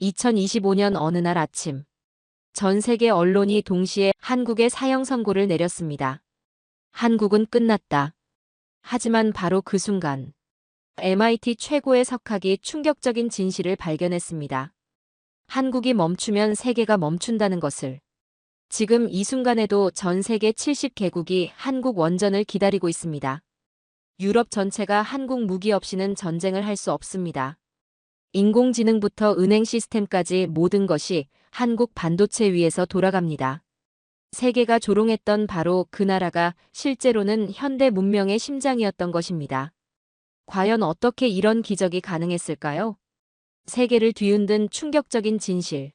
2025년 어느 날 아침, 전 세계 언론이 동시에 한국에 사형 선고를 내렸습니다. 한국은 끝났다. 하지만 바로 그 순간, MIT 최고의 석학이 충격적인 진실을 발견했습니다. 한국이 멈추면 세계가 멈춘다는 것을. 지금 이 순간에도 전 세계 70개국이 한국 원전을 기다리고 있습니다. 유럽 전체가 한국 무기 없이는 전쟁을 할 수 없습니다. 인공지능부터 은행 시스템까지 모든 것이 한국 반도체 위에서 돌아갑니다. 세계가 조롱했던 바로 그 나라가 실제로는 현대 문명의 심장이었던 것입니다. 과연 어떻게 이런 기적이 가능했을까요? 세계를 뒤흔든 충격적인 진실.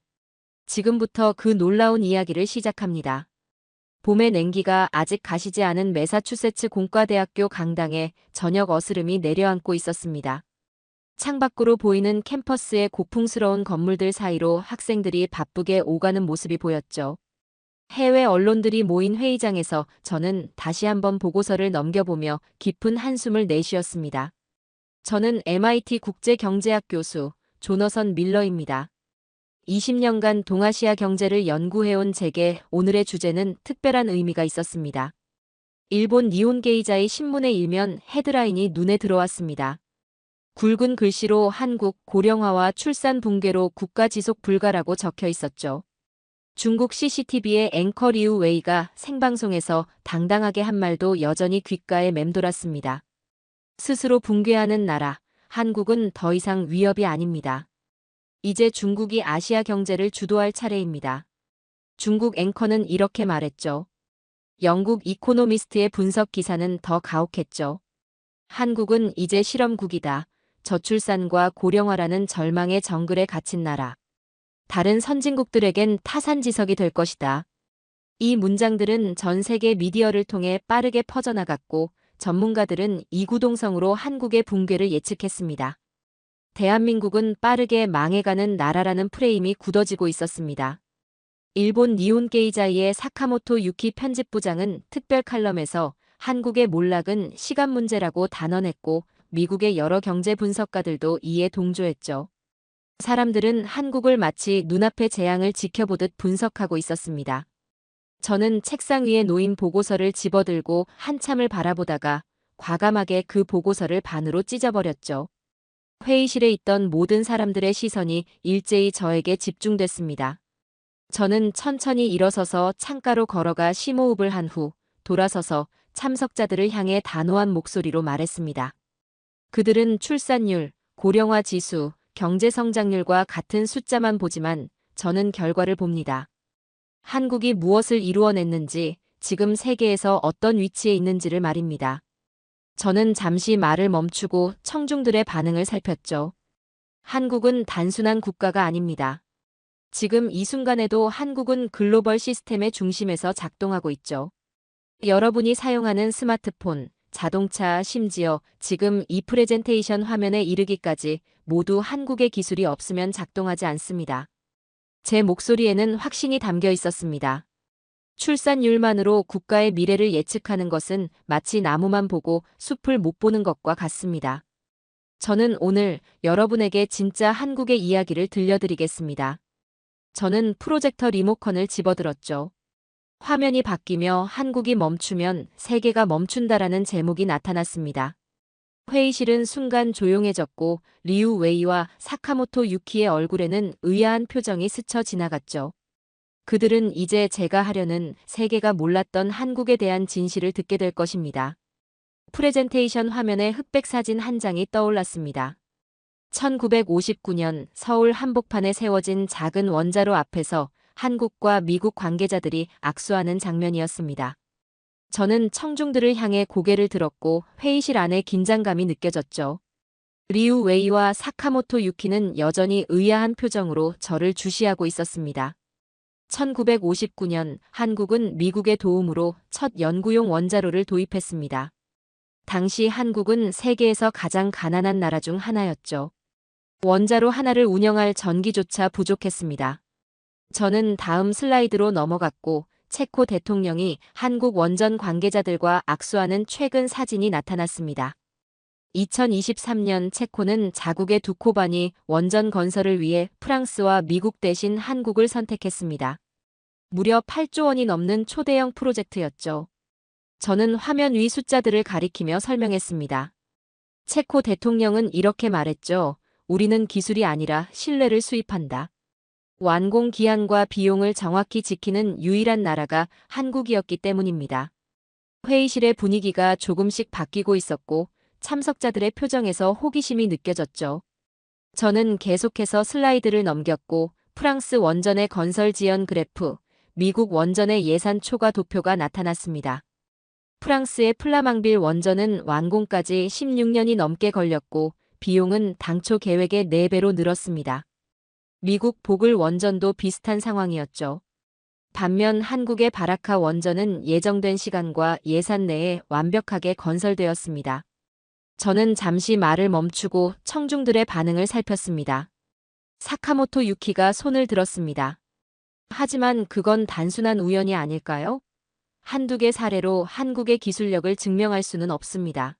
지금부터 그 놀라운 이야기를 시작합니다. 봄의 냉기가 아직 가시지 않은 매사추세츠 공과대학교 강당에 저녁 어스름이 내려앉고 있었습니다. 창밖으로 보이는 캠퍼스의 고풍스러운 건물들 사이로 학생들이 바쁘게 오가는 모습이 보였죠. 해외 언론들이 모인 회의장에서 저는 다시 한번 보고서를 넘겨보며 깊은 한숨을 내쉬었습니다. 저는 MIT 국제경제학 교수 조너선 밀러입니다. 20년간 동아시아 경제를 연구해온 제게 오늘의 주제는 특별한 의미가 있었습니다. 일본 니혼게이자의 신문의 일면 헤드라인이 눈에 들어왔습니다. 굵은 글씨로 한국 고령화와 출산 붕괴로 국가 지속 불가라고 적혀 있었죠. 중국 CCTV의 앵커 리우 웨이가 생방송에서 당당하게 한 말도 여전히 귓가에 맴돌았습니다. 스스로 붕괴하는 나라, 한국은 더 이상 위협이 아닙니다. 이제 중국이 아시아 경제를 주도할 차례입니다. 중국 앵커는 이렇게 말했죠. 영국 이코노미스트의 분석 기사는 더 가혹했죠. 한국은 이제 실험국이다. 저출산과 고령화라는 절망의 정글에 갇힌 나라. 다른 선진국들에겐 타산지석이 될 것이다. 이 문장들은 전 세계 미디어를 통해 빠르게 퍼져나갔고 전문가들은 이구동성으로 한국의 붕괴를 예측했습니다. 대한민국은 빠르게 망해가는 나라라는 프레임이 굳어지고 있었습니다. 일본 니혼게이자이의 사카모토 유키 편집부장은 특별 칼럼에서 한국의 몰락은 시간 문제라고 단언했고 미국의 여러 경제 분석가들도 이에 동조했죠. 사람들은 한국을 마치 눈앞의 재앙을 지켜보듯 분석하고 있었습니다. 저는 책상 위에 놓인 보고서를 집어들고 한참을 바라보다가 과감하게 그 보고서를 반으로 찢어버렸죠. 회의실에 있던 모든 사람들의 시선이 일제히 저에게 집중됐습니다. 저는 천천히 일어서서 창가로 걸어가 심호흡을 한 후 돌아서서 참석자들을 향해 단호한 목소리로 말했습니다. 그들은 출산율, 고령화 지수, 경제 성장률과 같은 숫자만 보지만 저는 결과를 봅니다. 한국이 무엇을 이루어냈는지, 지금 세계에서 어떤 위치에 있는지를 말입니다. 저는 잠시 말을 멈추고 청중들의 반응을 살폈죠. 한국은 단순한 국가가 아닙니다. 지금 이 순간에도 한국은 글로벌 시스템의 중심에서 작동하고 있죠. 여러분이 사용하는 스마트폰, 자동차, 심지어 지금 이 프레젠테이션 화면에 이르기까지 모두 한국의 기술이 없으면 작동하지 않습니다. 제 목소리에는 확신이 담겨 있었습니다. 출산율만으로 국가의 미래를 예측하는 것은 마치 나무만 보고 숲을 못 보는 것과 같습니다. 저는 오늘 여러분에게 진짜 한국의 이야기를 들려드리겠습니다. 저는 프로젝터 리모컨을 집어들었죠. 화면이 바뀌며 한국이 멈추면 세계가 멈춘다라는 제목이 나타났습니다. 회의실은 순간 조용해졌고 리우 웨이와 사카모토 유키의 얼굴에는 의아한 표정이 스쳐 지나갔죠. 그들은 이제 제가 하려는 세계가 몰랐던 한국에 대한 진실을 듣게 될 것입니다. 프레젠테이션 화면에 흑백 사진 한 장이 떠올랐습니다. 1959년 서울 한복판에 세워진 작은 원자로 앞에서 한국과 미국 관계자들이 악수하는 장면이었습니다. 저는 청중들을 향해 고개를 들었고 회의실 안에 긴장감이 느껴졌죠. 리우 웨이와 사카모토 유키는 여전히 의아한 표정으로 저를 주시하고 있었습니다. 1959년 한국은 미국의 도움으로 첫 연구용 원자로를 도입했습니다. 당시 한국은 세계에서 가장 가난한 나라 중 하나였죠. 원자로 하나를 운영할 전기조차 부족했습니다. 저는 다음 슬라이드로 넘어갔고 체코 대통령이 한국 원전 관계자들과 악수하는 최근 사진이 나타났습니다. 2023년 체코는 자국의 두코바니 원전 건설을 위해 프랑스와 미국 대신 한국을 선택했습니다. 무려 8조 원이 넘는 초대형 프로젝트였죠. 저는 화면 위 숫자들을 가리키며 설명했습니다. 체코 대통령은 이렇게 말했죠. 우리는 기술이 아니라 신뢰를 수입한다. 완공 기한과 비용을 정확히 지키는 유일한 나라가 한국이었기 때문입니다. 회의실의 분위기가 조금씩 바뀌고 있었고 참석자들의 표정에서 호기심이 느껴졌죠. 저는 계속해서 슬라이드를 넘겼고 프랑스 원전의 건설 지연 그래프, 미국 원전의 예산 초과 도표가 나타났습니다. 프랑스의 플라망빌 원전은 완공까지 16년이 넘게 걸렸고 비용은 당초 계획의 4배로 늘었습니다. 미국 보글 원전도 비슷한 상황이었죠. 반면 한국의 바라카 원전은 예정된 시간과 예산 내에 완벽하게 건설되었습니다. 저는 잠시 말을 멈추고 청중들의 반응을 살폈습니다. 사카모토 유키가 손을 들었습니다. 하지만 그건 단순한 우연이 아닐까요? 한두 개 사례로 한국의 기술력을 증명할 수는 없습니다.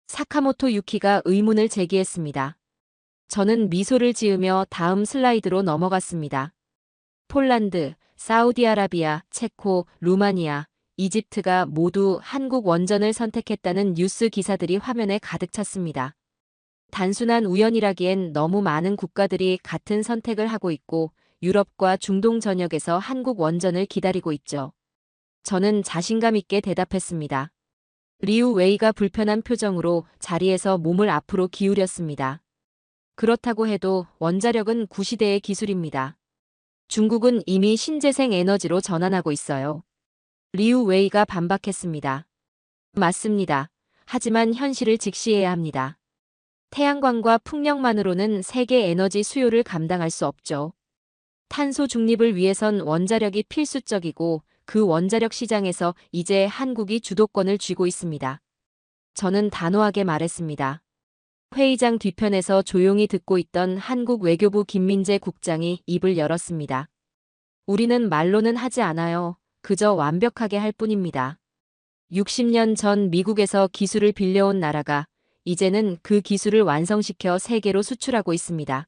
사카모토 유키가 의문을 제기했습니다. 저는 미소를 지으며 다음 슬라이드로 넘어갔습니다. 폴란드, 사우디아라비아, 체코, 루마니아, 이집트가 모두 한국 원전을 선택했다는 뉴스 기사들이 화면에 가득 찼습니다. 단순한 우연이라기엔 너무 많은 국가들이 같은 선택을 하고 있고 유럽과 중동 전역에서 한국 원전을 기다리고 있죠. 저는 자신감 있게 대답했습니다. 리우 웨이가 불편한 표정으로 자리에서 몸을 앞으로 기울였습니다. 그렇다고 해도 원자력은 구시대의 기술입니다. 중국은 이미 신재생 에너지로 전환하고 있어요. 리우 웨이가 반박했습니다. 맞습니다. 하지만 현실을 직시해야 합니다. 태양광과 풍력만으로는 세계 에너지 수요를 감당할 수 없죠. 탄소 중립을 위해선 원자력이 필수적이고 그 원자력 시장에서 이제 한국이 주도권을 쥐고 있습니다. 저는 단호하게 말했습니다. 회의장 뒤편에서 조용히 듣고 있던 한국 외교부 김민재 국장이 입을 열었습니다. 우리는 말로는 하지 않아요. 그저 완벽하게 할 뿐입니다. 60년 전 미국에서 기술을 빌려온 나라가 이제는 그 기술을 완성시켜 세계로 수출하고 있습니다.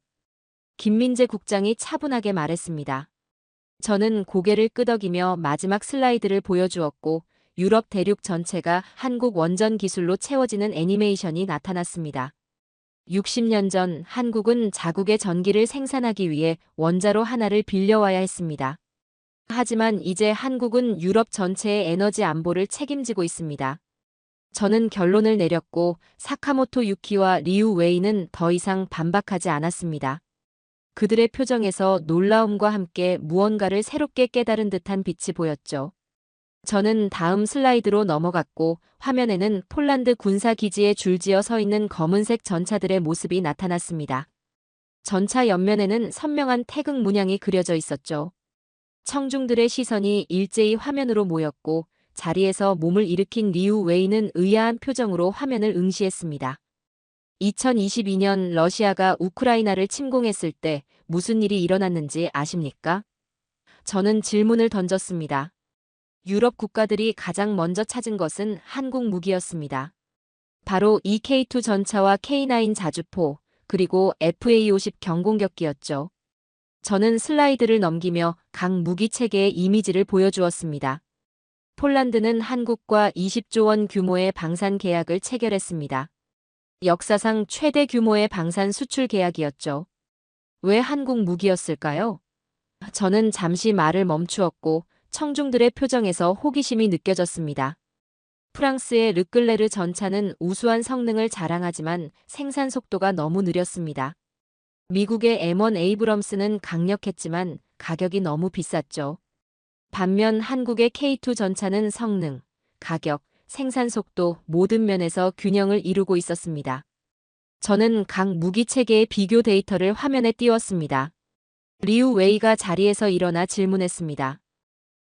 김민재 국장이 차분하게 말했습니다. 저는 고개를 끄덕이며 마지막 슬라이드를 보여주었고 유럽 대륙 전체가 한국 원전 기술로 채워지는 애니메이션이 나타났습니다. 60년 전 한국은 자국의 전기를 생산하기 위해 원자로 하나를 빌려와야 했습니다. 하지만 이제 한국은 유럽 전체의 에너지 안보를 책임지고 있습니다. 저는 결론을 내렸고 사카모토 유키와 리우 웨이는 더 이상 반박하지 않았습니다. 그들의 표정에서 놀라움과 함께 무언가를 새롭게 깨달은 듯한 빛이 보였죠. 저는 다음 슬라이드로 넘어갔고 화면에는 폴란드 군사기지에 줄지어 서 있는 검은색 전차들의 모습이 나타났습니다. 전차 옆면에는 선명한 태극 문양이 그려져 있었죠. 청중들의 시선이 일제히 화면으로 모였고 자리에서 몸을 일으킨 리우 웨이는 의아한 표정으로 화면을 응시했습니다. 2022년 러시아가 우크라이나를 침공했을 때 무슨 일이 일어났는지 아십니까? 저는 질문을 던졌습니다. 유럽 국가들이 가장 먼저 찾은 것은 한국 무기였습니다. 바로 EK2 전차와 K9 자주포, 그리고 FA50 경공격기였죠. 저는 슬라이드를 넘기며 각 무기 체계의 이미지를 보여주었습니다. 폴란드는 한국과 20조 원 규모의 방산 계약을 체결했습니다. 역사상 최대 규모의 방산 수출 계약이었죠. 왜 한국 무기였을까요? 저는 잠시 말을 멈추었고 청중들의 표정에서 호기심이 느껴졌습니다. 프랑스의 르클레르 전차는 우수한 성능을 자랑하지만 생산 속도가 너무 느렸습니다. 미국의 M1 에이브럼스는 강력했지만 가격이 너무 비쌌죠. 반면 한국의 K2 전차는 성능, 가격, 생산 속도 모든 면에서 균형을 이루고 있었습니다. 저는 각 무기 체계의 비교 데이터를 화면에 띄웠습니다. 리우 웨이가 자리에서 일어나 질문했습니다.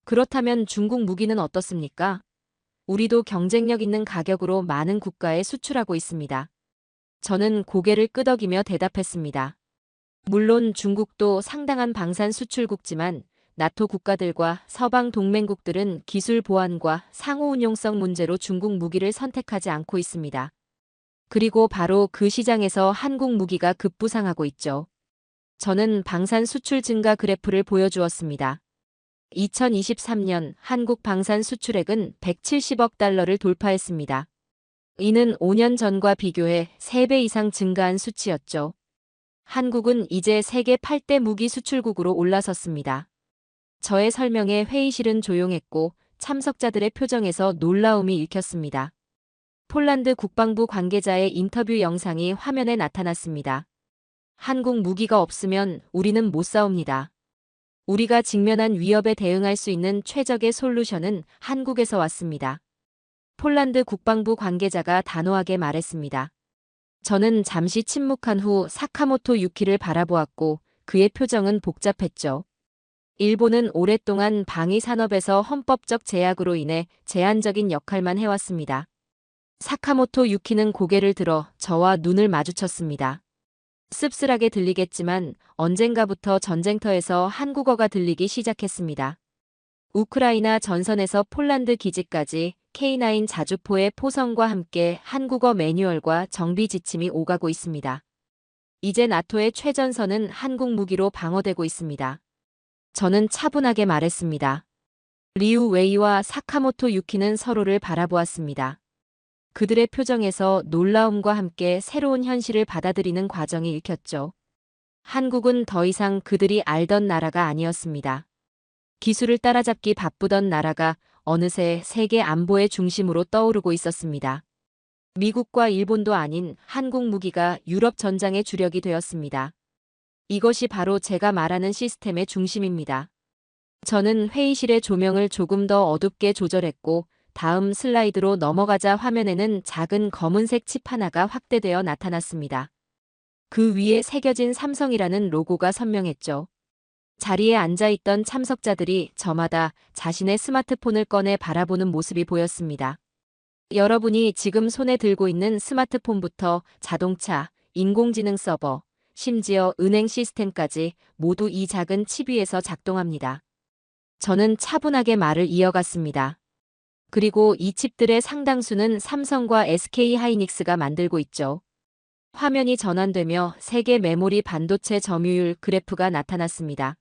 그렇다면 중국 무기는 어떻습니까? 우리도 경쟁력 있는 가격으로 많은 국가에 수출하고 있습니다. 저는 고개를 끄덕이며 대답했습니다. 물론 중국도 상당한 방산 수출국지만 나토 국가들과 서방 동맹국들은 기술 보안과 상호 운용성 문제로 중국 무기를 선택하지 않고 있습니다. 그리고 바로 그 시장에서 한국 무기가 급부상하고 있죠. 저는 방산 수출 증가 그래프를 보여주었습니다. 2023년 한국 방산 수출액은 170억 달러를 돌파했습니다. 이는 5년 전과 비교해 3배 이상 증가한 수치였죠. 한국은 이제 세계 8대 무기 수출국으로 올라섰습니다. 저의 설명에 회의실은 조용했고 참석자들의 표정에서 놀라움이 읽혔습니다. 폴란드 국방부 관계자의 인터뷰 영상이 화면에 나타났습니다. 한국 무기가 없으면 우리는 못 싸웁니다. 우리가 직면한 위협에 대응할 수 있는 최적의 솔루션은 한국에서 왔습니다. 폴란드 국방부 관계자가 단호하게 말했습니다. 저는 잠시 침묵한 후 사카모토 유키를 바라보았고 그의 표정은 복잡했죠. 일본은 오랫동안 방위 산업에서 헌법적 제약으로 인해 제한적인 역할만 해왔습니다. 사카모토 유키는 고개를 들어 저와 눈을 마주쳤습니다. 씁쓸하게 들리겠지만 언젠가부터 전쟁터에서 한국어가 들리기 시작했습니다. 우크라이나 전선에서 폴란드 기지까지 K9 자주포의 포성과 함께 한국어 매뉴얼과 정비 지침이 오가고 있습니다. 이제 나토의 최전선은 한국 무기로 방어되고 있습니다. 저는 차분하게 말했습니다. 리우 웨이와 사카모토 유키는 서로를 바라보았습니다. 그들의 표정에서 놀라움과 함께 새로운 현실을 받아들이는 과정이 읽혔죠. 한국은 더 이상 그들이 알던 나라가 아니었습니다. 기술을 따라잡기 바쁘던 나라가 어느새 세계 안보의 중심으로 떠오르고 있었습니다. 미국과 일본도 아닌 한국 무기가 유럽 전장의 주력이 되었습니다. 이것이 바로 제가 말하는 시스템의 중심입니다. 저는 회의실의 조명을 조금 더 어둡게 조절했고 다음 슬라이드로 넘어가자 화면에는 작은 검은색 칩 하나가 확대되어 나타났습니다. 그 위에 새겨진 삼성이라는 로고가 선명했죠. 자리에 앉아있던 참석자들이 저마다 자신의 스마트폰을 꺼내 바라보는 모습이 보였습니다. 여러분이 지금 손에 들고 있는 스마트폰부터 자동차, 인공지능 서버, 심지어 은행 시스템까지 모두 이 작은 칩 위에서 작동합니다. 저는 차분하게 말을 이어갔습니다. 그리고 이 칩들의 상당수는 삼성과 SK 하이닉스가 만들고 있죠. 화면이 전환되며 세계 메모리 반도체 점유율 그래프가 나타났습니다.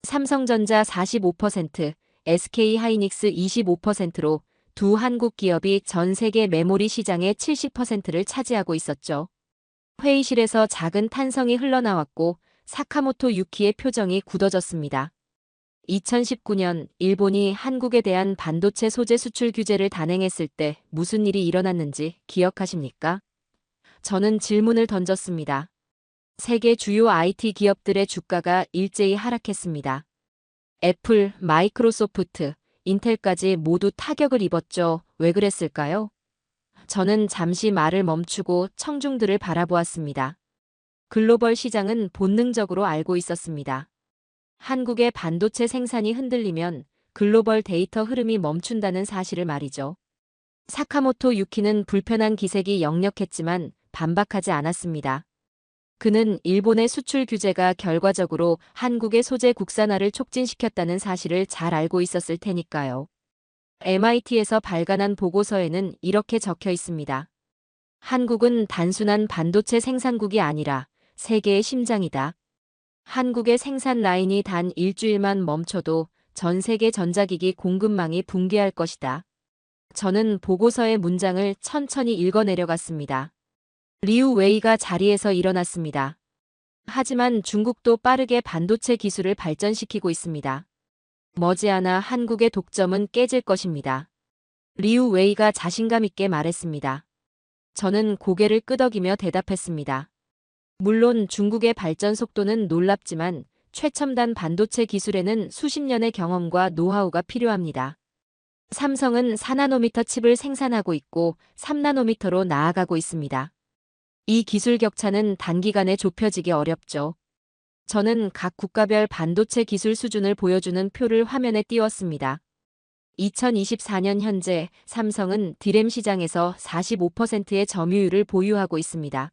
삼성전자 45%, SK하이닉스 25%로 두 한국 기업이 전 세계 메모리 시장의 70%를 차지하고 있었죠. 회의실에서 작은 탄성이 흘러나왔고 사카모토 유키의 표정이 굳어졌습니다. 2019년 일본이 한국에 대한 반도체 소재 수출 규제를 단행했을 때 무슨 일이 일어났는지 기억하십니까? 저는 질문을 던졌습니다. 세계 주요 IT 기업들의 주가가 일제히 하락했습니다. 애플, 마이크로소프트, 인텔까지 모두 타격을 입었죠. 왜 그랬을까요? 저는 잠시 말을 멈추고 청중들을 바라보았습니다. 글로벌 시장은 본능적으로 알고 있었습니다. 한국의 반도체 생산이 흔들리면 글로벌 데이터 흐름이 멈춘다는 사실을 말이죠. 사카모토 유키는 불편한 기색이 역력했지만 반박하지 않았습니다. 그는 일본의 수출 규제가 결과적으로 한국의 소재 국산화를 촉진시켰다는 사실을 잘 알고 있었을 테니까요. MIT에서 발간한 보고서에는 이렇게 적혀 있습니다. 한국은 단순한 반도체 생산국이 아니라 세계의 심장이다. 한국의 생산 라인이 단 일주일만 멈춰도 전 세계 전자기기 공급망이 붕괴할 것이다. 저는 보고서의 문장을 천천히 읽어내려갔습니다. 리우 웨이가 자리에서 일어났습니다. 하지만 중국도 빠르게 반도체 기술을 발전시키고 있습니다. 머지않아 한국의 독점은 깨질 것입니다. 리우 웨이가 자신감 있게 말했습니다. 저는 고개를 끄덕이며 대답했습니다. 물론 중국의 발전 속도는 놀랍지만 최첨단 반도체 기술에는 수십 년의 경험과 노하우가 필요합니다. 삼성은 4나노미터 칩을 생산하고 있고 3나노미터로 나아가고 있습니다. 이 기술 격차는 단기간에 좁혀지기 어렵죠. 저는 각 국가별 반도체 기술 수준을 보여주는 표를 화면에 띄웠습니다. 2024년 현재 삼성은 디램 시장에서 45%의 점유율을 보유하고 있습니다.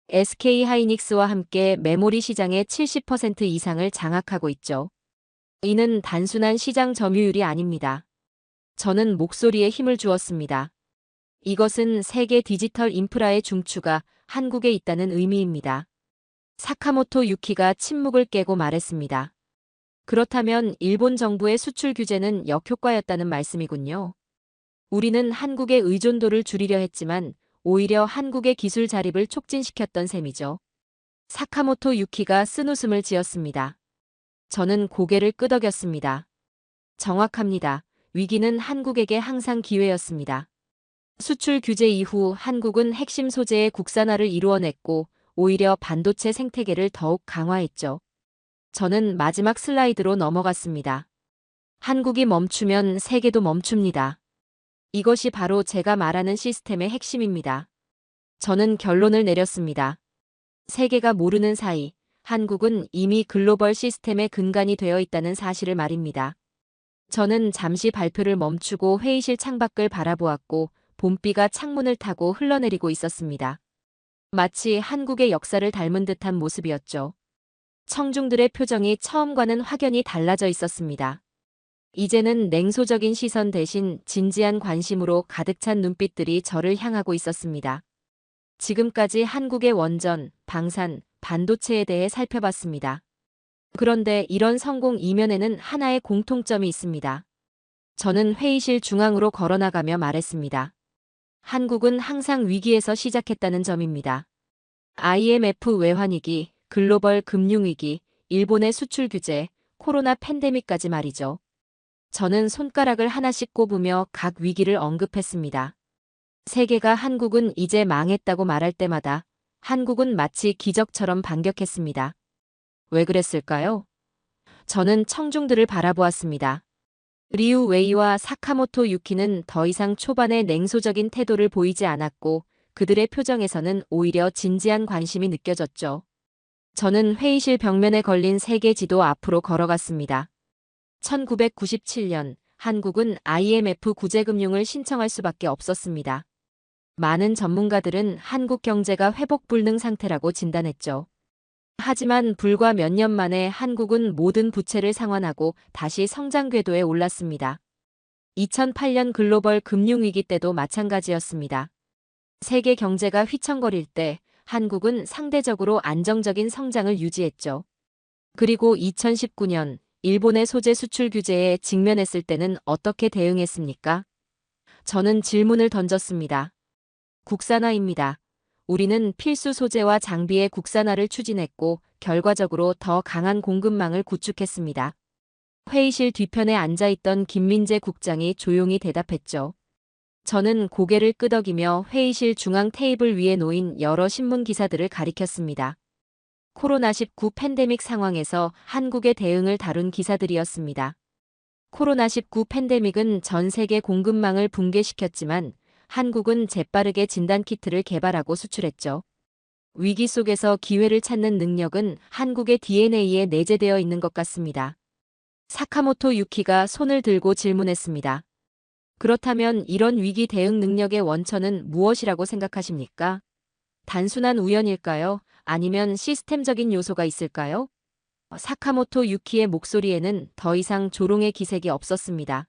SK하이닉스와 함께 메모리 시장의 70% 이상을 장악하고 있죠. 이는 단순한 시장 점유율이 아닙니다. 저는 목소리에 힘을 주었습니다. 이것은 세계 디지털 인프라의 중추가 한국에 있다는 의미입니다. 사카모토 유키가 침묵을 깨고 말했습니다. 그렇다면 일본 정부의 수출 규제는 역효과였다는 말씀이군요. 우리는 한국의 의존도를 줄이려 했지만 오히려 한국의 기술 자립을 촉진시켰던 셈이죠. 사카모토 유키가 쓴웃음을 지었습니다. 저는 고개를 끄덕였습니다. 정확합니다. 위기는 한국에게 항상 기회였습니다. 수출 규제 이후 한국은 핵심 소재의 국산화를 이루어냈고 오히려 반도체 생태계를 더욱 강화했죠. 저는 마지막 슬라이드로 넘어갔습니다. 한국이 멈추면 세계도 멈춥니다. 이것이 바로 제가 말하는 시스템의 핵심입니다. 저는 결론을 내렸습니다. 세계가 모르는 사이 한국은 이미 글로벌 시스템의 근간이 되어 있다는 사실을 말입니다. 저는 잠시 발표를 멈추고 회의실 창밖을 바라보았고 봄비가 창문을 타고 흘러내리고 있었습니다. 마치 한국의 역사를 닮은 듯한 모습이었죠. 청중들의 표정이 처음과는 확연히 달라져 있었습니다. 이제는 냉소적인 시선 대신 진지한 관심으로 가득 찬 눈빛들이 저를 향하고 있었습니다. 지금까지 한국의 원전, 방산, 반도체에 대해 살펴봤습니다. 그런데 이런 성공 이면에는 하나의 공통점이 있습니다. 저는 회의실 중앙으로 걸어나가며 말했습니다. 한국은 항상 위기에서 시작했다는 점입니다. IMF 외환위기, 글로벌 금융위기, 일본의 수출 규제, 코로나 팬데믹까지 말이죠. 저는 손가락을 하나씩 꼽으며 각 위기를 언급했습니다. 세계가 한국은 이제 망했다고 말할 때마다 한국은 마치 기적처럼 반격했습니다. 왜 그랬을까요? 저는 청중들을 바라보았습니다. 리우 웨이와 사카모토 유키는 더 이상 초반의 냉소적인 태도를 보이지 않았고 그들의 표정에서는 오히려 진지한 관심이 느껴졌죠. 저는 회의실 벽면에 걸린 세계 지도 앞으로 걸어갔습니다. 1997년 한국은 IMF 구제금융을 신청할 수밖에 없었습니다. 많은 전문가들은 한국 경제가 회복 불능 상태라고 진단했죠. 하지만 불과 몇 년 만에 한국은 모든 부채를 상환하고 다시 성장 궤도에 올랐습니다. 2008년 글로벌 금융위기 때도 마찬가지였습니다. 세계 경제가 휘청거릴 때 한국은 상대적으로 안정적인 성장을 유지했죠. 그리고 2019년 일본의 소재 수출 규제에 직면했을 때는 어떻게 대응했습니까? 저는 질문을 던졌습니다. 국산화입니다. 우리는 필수 소재와 장비의 국산화를 추진했고 결과적으로 더 강한 공급망을 구축했습니다. 회의실 뒤편에 앉아있던 김민재 국장이 조용히 대답했죠. 저는 고개를 끄덕이며 회의실 중앙 테이블 위에 놓인 여러 신문 기사들을 가리켰습니다. 코로나19 팬데믹 상황에서 한국의 대응을 다룬 기사들이었습니다. 코로나19 팬데믹은 전 세계 공급망을 붕괴시켰지만 한국은 재빠르게 진단키트를 개발하고 수출했죠. 위기 속에서 기회를 찾는 능력은 한국의 DNA에 내재되어 있는 것 같습니다. 사카모토 유키가 손을 들고 질문했습니다. 그렇다면 이런 위기 대응 능력의 원천은 무엇이라고 생각하십니까? 단순한 우연일까요? 아니면 시스템적인 요소가 있을까요? 사카모토 유키의 목소리에는 더 이상 조롱의 기색이 없었습니다.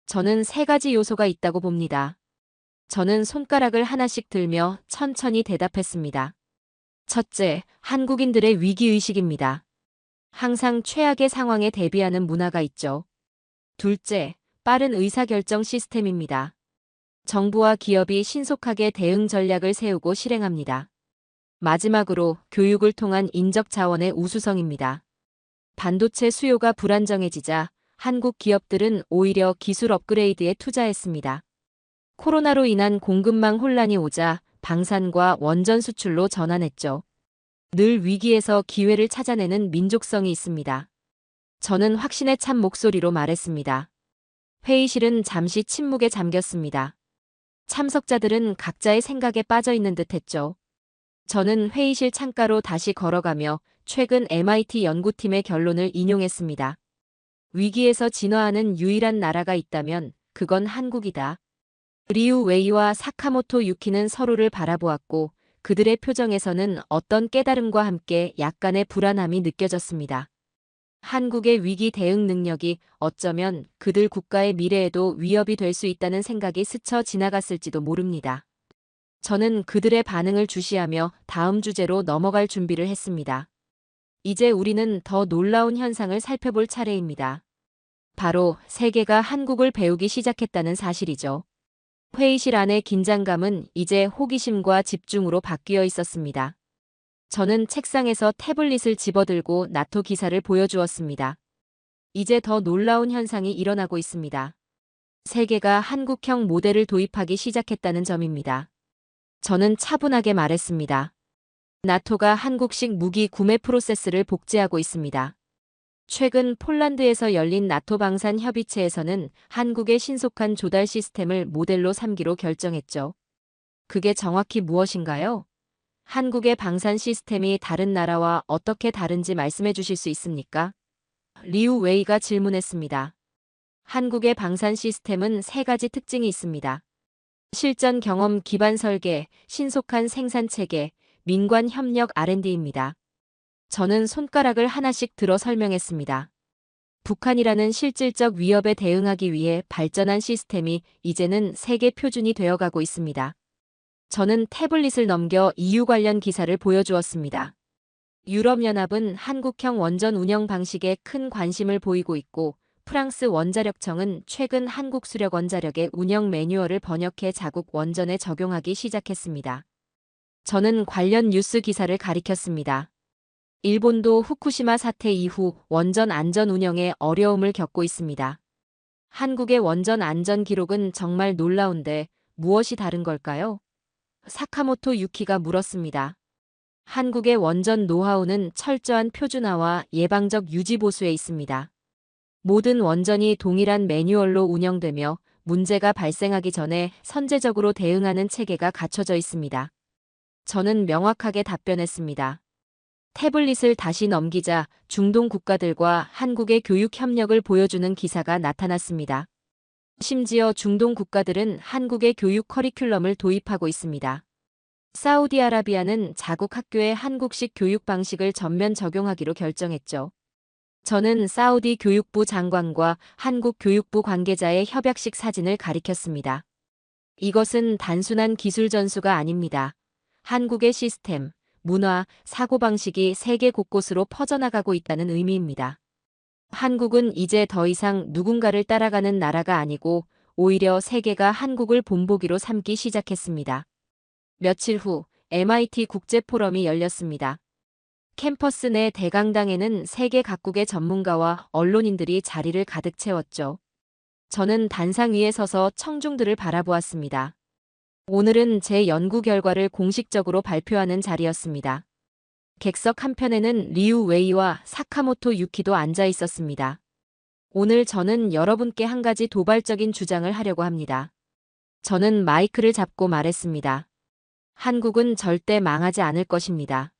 저는 세 가지 요소가 있다고 봅니다. 저는 손가락을 하나씩 들며 천천히 대답했습니다. 첫째, 한국인들의 위기의식입니다. 항상 최악의 상황에 대비하는 문화가 있죠. 둘째, 빠른 의사결정 시스템입니다. 정부와 기업이 신속하게 대응 전략을 세우고 실행합니다. 마지막으로 교육을 통한 인적 자원의 우수성입니다. 반도체 수요가 불안정해지자 한국 기업들은 오히려 기술 업그레이드에 투자했습니다. 코로나로 인한 공급망 혼란이 오자 방산과 원전 수출로 전환했죠. 늘 위기에서 기회를 찾아내는 민족성이 있습니다. 저는 확신에 찬 목소리로 말했습니다. 회의실은 잠시 침묵에 잠겼습니다. 참석자들은 각자의 생각에 빠져 있는 듯 했죠. 저는 회의실 창가로 다시 걸어가며 최근 MIT 연구팀의 결론을 인용했습니다. 위기에서 진화하는 유일한 나라가 있다면 그건 한국이다. 리우 웨이와 사카모토 유키는 서로를 바라보았고 그들의 표정에서는 어떤 깨달음과 함께 약간의 불안함이 느껴졌습니다. 한국의 위기 대응 능력이 어쩌면 그들 국가의 미래에도 위협이 될 수 있다는 생각이 스쳐 지나갔을지도 모릅니다. 저는 그들의 반응을 주시하며 다음 주제로 넘어갈 준비를 했습니다. 이제 우리는 더 놀라운 현상을 살펴볼 차례입니다. 바로 세계가 한국을 배우기 시작했다는 사실이죠. 회의실 안의 긴장감은 이제 호기심과 집중으로 바뀌어 있었습니다. 저는 책상에서 태블릿을 집어들고 나토 기사를 보여주었습니다. 이제 더 놀라운 현상이 일어나고 있습니다. 세계가 한국형 모델을 도입하기 시작했다는 점입니다. 저는 차분하게 말했습니다. 나토가 한국식 무기 구매 프로세스를 복제하고 있습니다. 최근 폴란드에서 열린 나토 방산 협의체에서는 한국의 신속한 조달 시스템을 모델로 삼기로 결정했죠. 그게 정확히 무엇인가요? 한국의 방산 시스템이 다른 나라와 어떻게 다른지 말씀해 주실 수 있습니까? 리우 웨이가 질문했습니다. 한국의 방산 시스템은 세 가지 특징이 있습니다. 실전 경험 기반 설계, 신속한 생산 체계, 민관 협력 R&D입니다. 저는 손가락을 하나씩 들어 설명했습니다. 북한이라는 실질적 위협에 대응하기 위해 발전한 시스템이 이제는 세계 표준이 되어가고 있습니다. 저는 태블릿을 넘겨 EU 관련 기사를 보여주었습니다. 유럽연합은 한국형 원전 운영 방식에 큰 관심을 보이고 있고 프랑스 원자력청은 최근 한국 수력 원자력의 운영 매뉴얼을 번역해 자국 원전에 적용하기 시작했습니다. 저는 관련 뉴스 기사를 가리켰습니다. 일본도 후쿠시마 사태 이후 원전 안전 운영에 어려움을 겪고 있습니다. 한국의 원전 안전 기록은 정말 놀라운데 무엇이 다른 걸까요? 사카모토 유키가 물었습니다. 한국의 원전 노하우는 철저한 표준화와 예방적 유지 보수에 있습니다. 모든 원전이 동일한 매뉴얼로 운영되며 문제가 발생하기 전에 선제적으로 대응하는 체계가 갖춰져 있습니다. 저는 명확하게 답변했습니다. 태블릿을 다시 넘기자 중동 국가들과 한국의 교육 협력을 보여주는 기사가 나타났습니다. 심지어 중동 국가들은 한국의 교육 커리큘럼을 도입하고 있습니다. 사우디아라비아는 자국 학교에 한국식 교육 방식을 전면 적용하기로 결정했죠. 저는 사우디 교육부 장관과 한국 교육부 관계자의 협약식 사진을 가리켰습니다. 이것은 단순한 기술 전수가 아닙니다. 한국의 시스템, 문화, 사고방식이 세계 곳곳으로 퍼져나가고 있다는 의미입니다. 한국은 이제 더 이상 누군가를 따라가는 나라가 아니고 오히려 세계가 한국을 본보기로 삼기 시작했습니다. 며칠 후 MIT 국제포럼이 열렸습니다. 캠퍼스 내 대강당에는 세계 각국의 전문가와 언론인들이 자리를 가득 채웠죠. 저는 단상 위에 서서 청중들을 바라보았습니다. 오늘은 제 연구 결과를 공식적으로 발표하는 자리였습니다. 객석 한편에는 리우 웨이와 사카모토 유키도 앉아 있었습니다. 오늘 저는 여러분께 한 가지 도발적인 주장을 하려고 합니다. 저는 마이크를 잡고 말했습니다. 한국은 절대 망하지 않을 것입니다.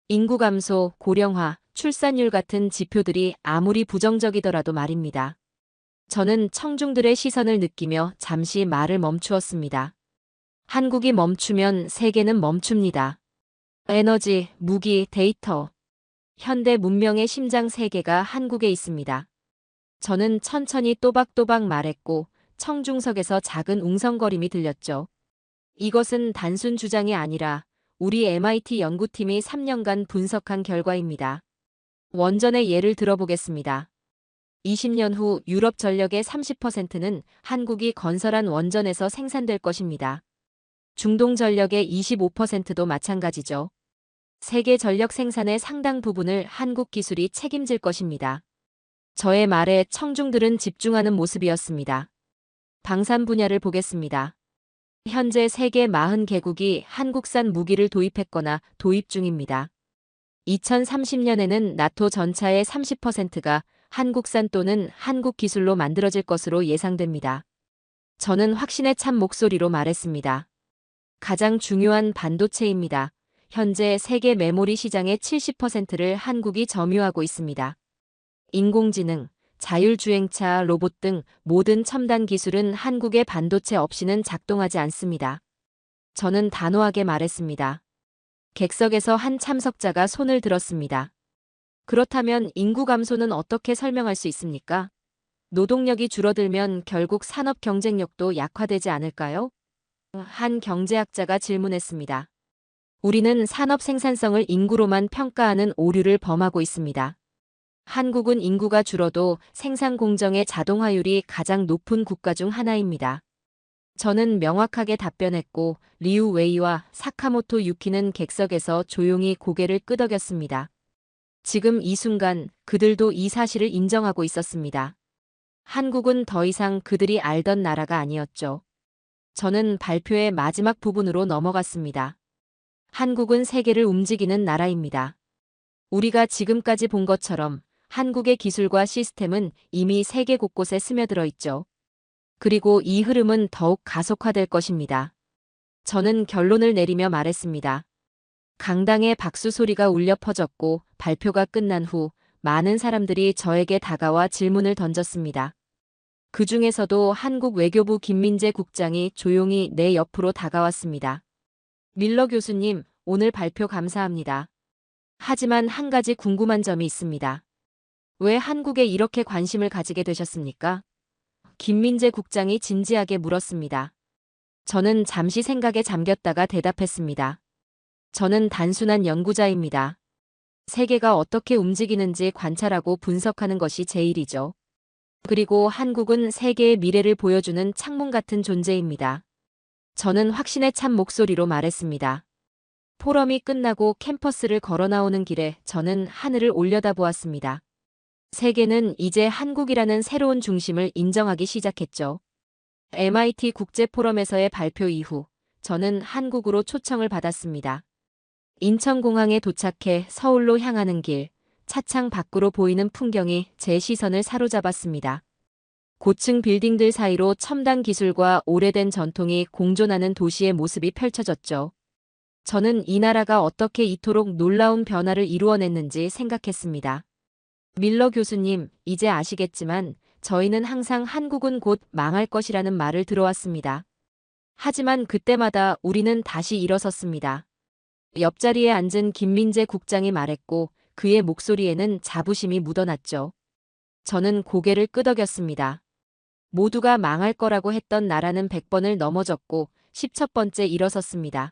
인구 감소, 고령화, 출산율 같은 지표들이 아무리 부정적이더라도 말입니다. 저는 청중들의 시선을 느끼며 잠시 말을 멈추었습니다. 한국이 멈추면 세계는 멈춥니다. 에너지, 무기, 데이터. 현대 문명의 심장 세계가 한국에 있습니다. 저는 천천히 또박또박 말했고 청중석에서 작은 웅성거림이 들렸죠. 이것은 단순 주장이 아니라 우리 MIT 연구팀이 3년간 분석한 결과입니다. 원전의 예를 들어보겠습니다. 20년 후 유럽 전력의 30%는 한국이 건설한 원전에서 생산될 것입니다. 중동 전력의 25%도 마찬가지죠. 세계 전력 생산의 상당 부분을 한국 기술이 책임질 것입니다. 저의 말에 청중들은 집중하는 모습이었습니다. 방산 분야를 보겠습니다. 현재 세계 40개국이 한국산 무기를 도입했거나 도입 중입니다. 2030년에는 나토 전차의 30%가 한국산 또는 한국 기술로 만들어질 것으로 예상됩니다. 저는 확신에 찬 목소리로 말했습니다. 가장 중요한 반도체입니다. 현재 세계 메모리 시장의 70%를 한국이 점유하고 있습니다. 인공지능, 자율주행차, 로봇 등 모든 첨단 기술은 한국의 반도체 없이는 작동하지 않습니다. 저는 단호하게 말했습니다. 객석에서 한 참석자가 손을 들었습니다. 그렇다면 인구 감소는 어떻게 설명할 수 있습니까? 노동력이 줄어들면 결국 산업 경쟁력도 약화되지 않을까요? 한 경제학자가 질문했습니다. 우리는 산업 생산성을 인구로만 평가하는 오류를 범하고 있습니다. 한국은 인구가 줄어도 생산 공정의 자동화율이 가장 높은 국가 중 하나입니다. 저는 명확하게 답변했고 리우 웨이와 사카모토 유키는 객석에서 조용히 고개를 끄덕였습니다. 지금 이 순간 그들도 이 사실을 인정하고 있었습니다. 한국은 더 이상 그들이 알던 나라가 아니었죠. 저는 발표의 마지막 부분으로 넘어갔습니다. 한국은 세계를 움직이는 나라입니다. 우리가 지금까지 본 것처럼 한국의 기술과 시스템은 이미 세계 곳곳에 스며들어 있죠. 그리고 이 흐름은 더욱 가속화될 것입니다. 저는 결론을 내리며 말했습니다. 강당의 박수 소리가 울려 퍼졌고 발표가 끝난 후 많은 사람들이 저에게 다가와 질문을 던졌습니다. 그 중에서도 한국 외교부 김민재 국장이 조용히 내 옆으로 다가왔습니다. 밀러 교수님, 오늘 발표 감사합니다. 하지만 한 가지 궁금한 점이 있습니다. 왜 한국에 이렇게 관심을 가지게 되셨습니까? 김민재 국장이 진지하게 물었습니다. 저는 잠시 생각에 잠겼다가 대답했습니다. 저는 단순한 연구자입니다. 세계가 어떻게 움직이는지 관찰하고 분석하는 것이 제 일이죠. 그리고 한국은 세계의 미래를 보여주는 창문 같은 존재입니다. 저는 확신에 찬 목소리로 말했습니다. 포럼이 끝나고 캠퍼스를 걸어 나오는 길에 저는 하늘을 올려다보았습니다. 세계는 이제 한국이라는 새로운 중심을 인정하기 시작했죠. MIT 국제포럼에서의 발표 이후 저는 한국으로 초청을 받았습니다. 인천공항에 도착해 서울로 향하는 길, 차창 밖으로 보이는 풍경이 제 시선을 사로잡았습니다. 고층 빌딩들 사이로 첨단 기술과 오래된 전통이 공존하는 도시의 모습이 펼쳐졌죠. 저는 이 나라가 어떻게 이토록 놀라운 변화를 이루어냈는지 생각했습니다. 밀러 교수님, 이제 아시겠지만 저희는 항상 한국은 곧 망할 것이라는 말을 들어왔습니다. 하지만 그때마다 우리는 다시 일어섰습니다. 옆자리에 앉은 김민재 국장이 말했고 그의 목소리에는 자부심이 묻어났죠. 저는 고개를 끄덕였습니다. 모두가 망할 거라고 했던 나라는 100번을 넘어졌고 10첫 번째 일어섰습니다.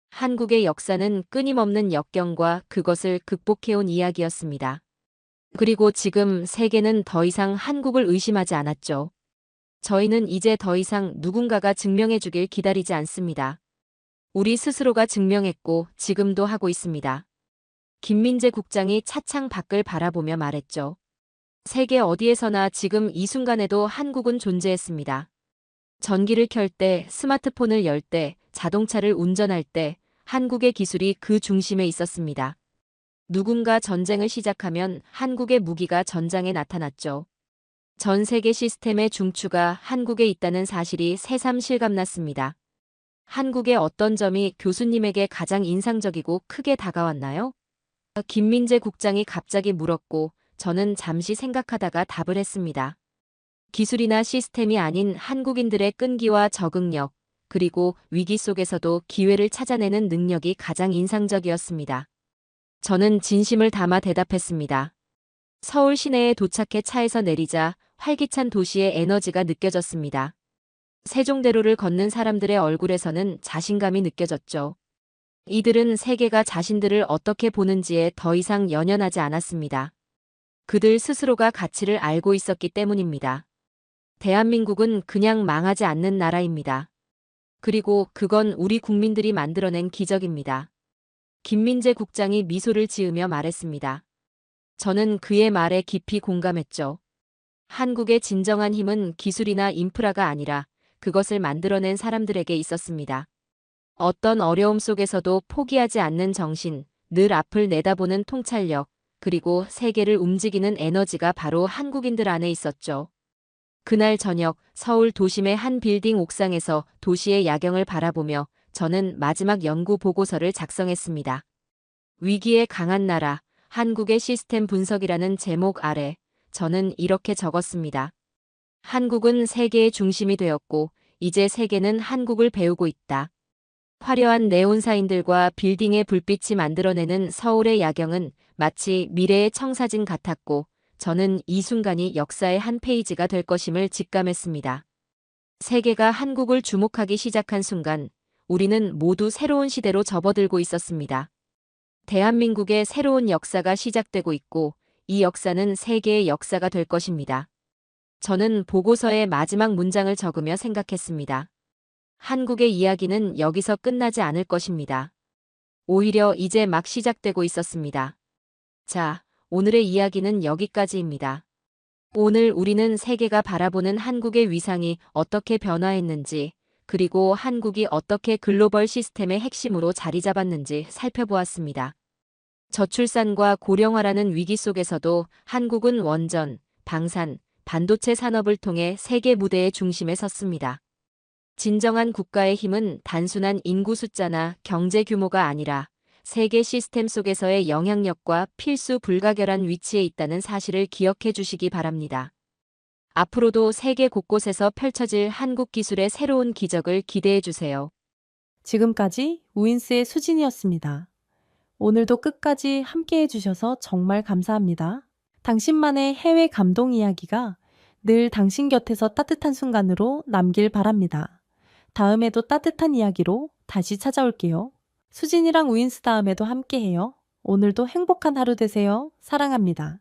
한국의 역사는 끊임없는 역경과 그것을 극복해온 이야기였습니다. 그리고 지금 세계는 더 이상 한국을 의심하지 않았죠. 저희는 이제 더 이상 누군가가 증명해주길 기다리지 않습니다. 우리 스스로가 증명했고 지금도 하고 있습니다. 김민재 국장이 차창 밖을 바라보며 말했죠. 세계 어디에서나 지금 이 순간에도 한국은 존재했습니다. 전기를 켤 때, 스마트폰을 열 때, 자동차를 운전할 때 한국의 기술이 그 중심에 있었습니다. 누군가 전쟁을 시작하면 한국의 무기가 전장에 나타났죠. 전 세계 시스템의 중추가 한국에 있다는 사실이 새삼 실감났습니다. 한국의 어떤 점이 교수님에게 가장 인상적이고 크게 다가왔나요? 김민재 국장이 갑자기 물었고 저는 잠시 생각하다가 답을 했습니다. 기술이나 시스템이 아닌 한국인들의 끈기와 적응력, 그리고 위기 속에서도 기회를 찾아내는 능력이 가장 인상적이었습니다. 저는 진심을 담아 대답했습니다. 서울 시내에 도착해 차에서 내리자 활기찬 도시의 에너지가 느껴졌습니다. 세종대로를 걷는 사람들의 얼굴에서는 자신감이 느껴졌죠. 이들은 세계가 자신들을 어떻게 보는지에 더 이상 연연하지 않았습니다. 그들 스스로가 가치를 알고 있었기 때문입니다. 대한민국은 그냥 망하지 않는 나라입니다. 그리고 그건 우리 국민들이 만들어낸 기적입니다. 김민재 국장이 미소를 지으며 말했습니다. 저는 그의 말에 깊이 공감했죠. 한국의 진정한 힘은 기술이나 인프라가 아니라 그것을 만들어낸 사람들에게 있었습니다. 어떤 어려움 속에서도 포기하지 않는 정신, 늘 앞을 내다보는 통찰력, 그리고 세계를 움직이는 에너지가 바로 한국인들 안에 있었죠. 그날 저녁 서울 도심의 한 빌딩 옥상에서 도시의 야경을 바라보며 저는 마지막 연구 보고서를 작성했습니다. 위기에 강한 나라, 한국의 시스템 분석이라는 제목 아래 저는 이렇게 적었습니다. 한국은 세계의 중심이 되었고 이제 세계는 한국을 배우고 있다. 화려한 네온사인들과 빌딩의 불빛이 만들어내는 서울의 야경은 마치 미래의 청사진 같았고, 저는 이 순간이 역사의 한 페이지가 될 것임을 직감했습니다. 세계가 한국을 주목하기 시작한 순간, 우리는 모두 새로운 시대로 접어들고 있었습니다. 대한민국의 새로운 역사가 시작되고 있고, 이 역사는 세계의 역사가 될 것입니다. 저는 보고서의 마지막 문장을 적으며 생각했습니다. 한국의 이야기는 여기서 끝나지 않을 것입니다. 오히려 이제 막 시작되고 있었습니다. 자, 오늘의 이야기는 여기까지입니다. 오늘 우리는 세계가 바라보는 한국의 위상이 어떻게 변화했는지, 그리고 한국이 어떻게 글로벌 시스템의 핵심으로 자리 잡았는지 살펴보았습니다. 저출산과 고령화라는 위기 속에서도 한국은 원전, 방산, 반도체 산업을 통해 세계 무대의 중심에 섰습니다. 진정한 국가의 힘은 단순한 인구 숫자나 경제 규모가 아니라 세계 시스템 속에서의 영향력과 필수 불가결한 위치에 있다는 사실을 기억해 주시기 바랍니다. 앞으로도 세계 곳곳에서 펼쳐질 한국 기술의 새로운 기적을 기대해 주세요. 지금까지 우인스의 수진이었습니다. 오늘도 끝까지 함께 해주셔서 정말 감사합니다. 당신만의 해외 감동 이야기가 늘 당신 곁에서 따뜻한 순간으로 남길 바랍니다. 다음에도 따뜻한 이야기로 다시 찾아올게요. 수진이랑 우인스 다음에도 함께해요. 오늘도 행복한 하루 되세요. 사랑합니다.